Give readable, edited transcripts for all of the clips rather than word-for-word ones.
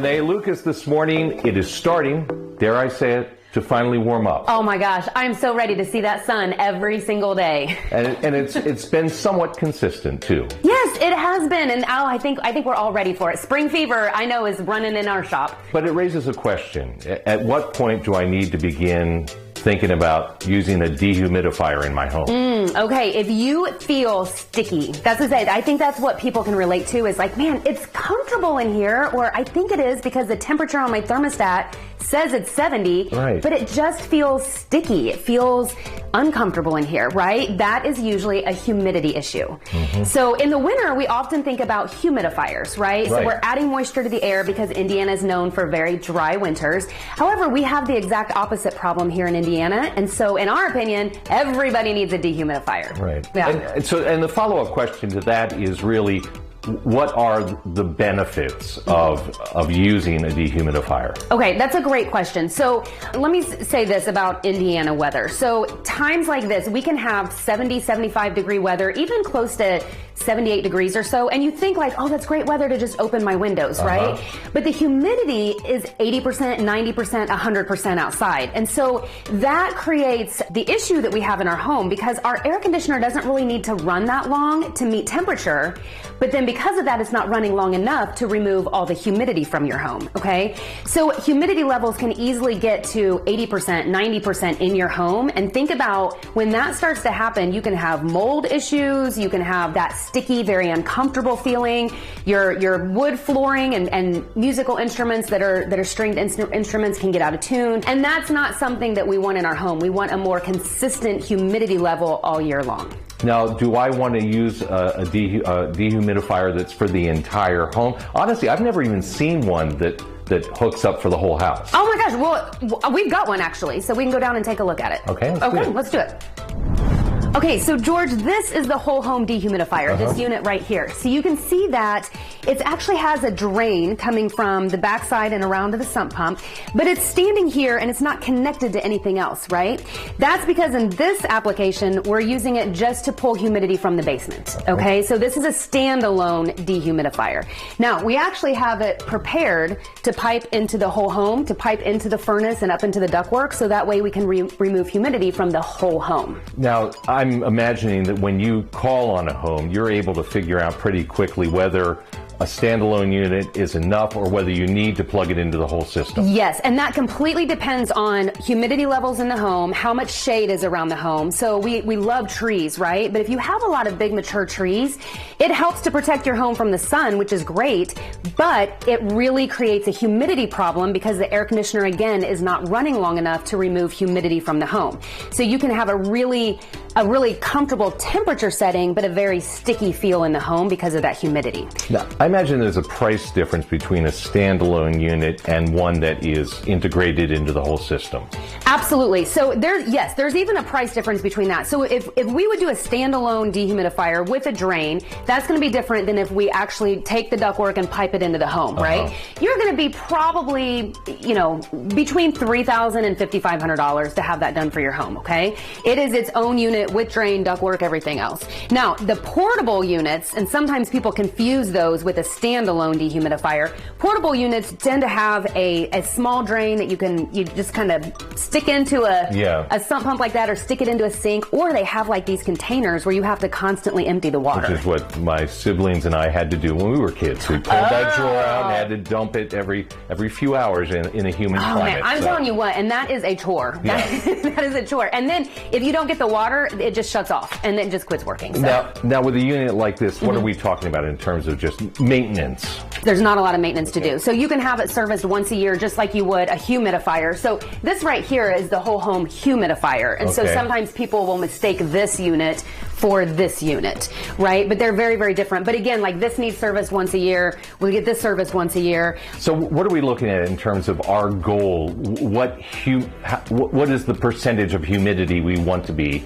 Hey, Lucas, this morning it is starting, dare I say it, to finally warm up. Oh my gosh, I'm so ready to see that sun every single day. And it's been somewhat consistent too. Yes, it has been, and I think we're all ready for it. Spring fever, I know, is running in our shop. But it raises a question. At what point do I need to begin thinking about using a dehumidifier in my home? Okay, if you feel sticky, that's what I say. I think that's what people can relate to is like, man, it's comfortable in here, or I think it is because the temperature on my thermostat says it's 70, right, but it just feels sticky. It feels uncomfortable in here, right? That is usually a humidity issue. Mm-hmm. So in the winter, we often think about humidifiers, right? So we're adding moisture to the air because Indiana is known for very dry winters. However, we have the exact opposite problem here in Indiana. And so in our opinion, everybody needs a dehumidifier. Right. Yeah. And the follow-up question to that is really, what are the benefits of using a dehumidifier? Okay, that's a great question. So let me say this about Indiana weather. So times like this, we can have 70, 75 degree weather, even close to 78 degrees or so, and you think like, oh, that's great weather to just open my windows, right? But the humidity is 80%, 90%, 100% outside. And so that creates the issue that we have in our home because our air conditioner doesn't really need to run that long to meet temperature, but then because of that, it's not running long enough to remove all the humidity from your home, okay? So humidity levels can easily get to 80%, 90% in your home, and think about when that starts to happen, you can have mold issues, you can have that sticky, very uncomfortable feeling. Your wood flooring and musical instruments that are stringed instruments can get out of tune. And that's not something that we want in our home. We want a more consistent humidity level all year long. Now, do I want to use a dehumidifier that's for the entire home? Honestly, I've never even seen one that hooks up for the whole house. Oh my gosh, well, we've got one actually, so we can go down and take a look at it. Okay, let's do it. Okay, so George, this is the whole home dehumidifier, this unit right here. So you can see that it actually has a drain coming from the backside and around to the sump pump, but it's standing here and it's not connected to anything else, right? That's because in this application, we're using it just to pull humidity from the basement, okay? So this is a standalone dehumidifier. Now, we actually have it prepared to pipe into the whole home, to pipe into the furnace and up into the ductwork, so that way we can remove humidity from the whole home. Now, I'm imagining that when you call on a home, you're able to figure out pretty quickly whether a standalone unit is enough or whether you need to plug it into the whole system. Yes, and that completely depends on humidity levels in the home, how much shade is around the home. So we love trees, right? But if you have a lot of big mature trees, it helps to protect your home from the sun, which is great, but it really creates a humidity problem because the air conditioner, again, is not running long enough to remove humidity from the home. So you can have a really comfortable temperature setting, but a very sticky feel in the home because of that humidity. Now, I imagine there's a price difference between a standalone unit and one that is integrated into the whole system. Absolutely. So there's even a price difference between that. So if we would do a standalone dehumidifier with a drain, that's going to be different than if we actually take the ductwork and pipe it into the home, right? You're going to be probably, between $3,000 and $5,500 to have that done for your home, okay? It is its own unit with drain, ductwork, everything else. Now, the portable units, and sometimes people confuse those with a standalone dehumidifier. Portable units tend to have a small drain that you just kind of stick into a sump pump like that, or stick it into a sink, or they have like these containers where you have to constantly empty the water. Which is what my siblings and I had to do when we were kids. We pulled that drawer out and had to dump it every few hours in a humid climate. Man, I'm telling you what, and that is a chore. Yeah. That is a chore. And then if you don't get the water, it just shuts off and then it just quits working. So. Now with a unit like this, what are we talking about in terms of just maintenance? There's not a lot of maintenance to do. So you can have it serviced once a year just like you would a humidifier. So this right here is the whole home humidifier. And so sometimes people will mistake this unit for this unit, right? But they're very, very different. But again, like this needs service once a year. We get this service once a year. So what are we looking at in terms of our goal? What is the percentage of humidity we want to be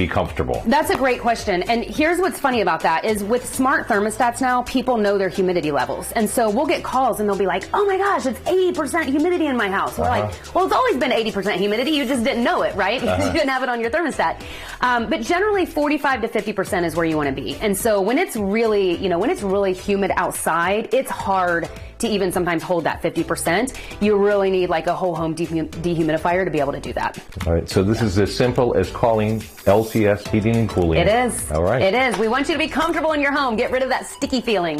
comfortable? That's a great question. And here's what's funny about that is with smart thermostats now, people know their humidity levels. And so we'll get calls and they'll be like, oh my gosh, it's 80% humidity in my house. We're like, well, it's always been 80% humidity. You just didn't know it, right? You didn't have it on your thermostat. But generally 45 to 50% is where you want to be. And so when it's really, when it's really humid outside, it's hard to even sometimes hold that 50%. You really need like a whole home dehumidifier to be able to do that. All right, so this is as simple as calling LCS Heating and Cooling. It is. All right. It is. We want you to be comfortable in your home. Get rid of that sticky feeling.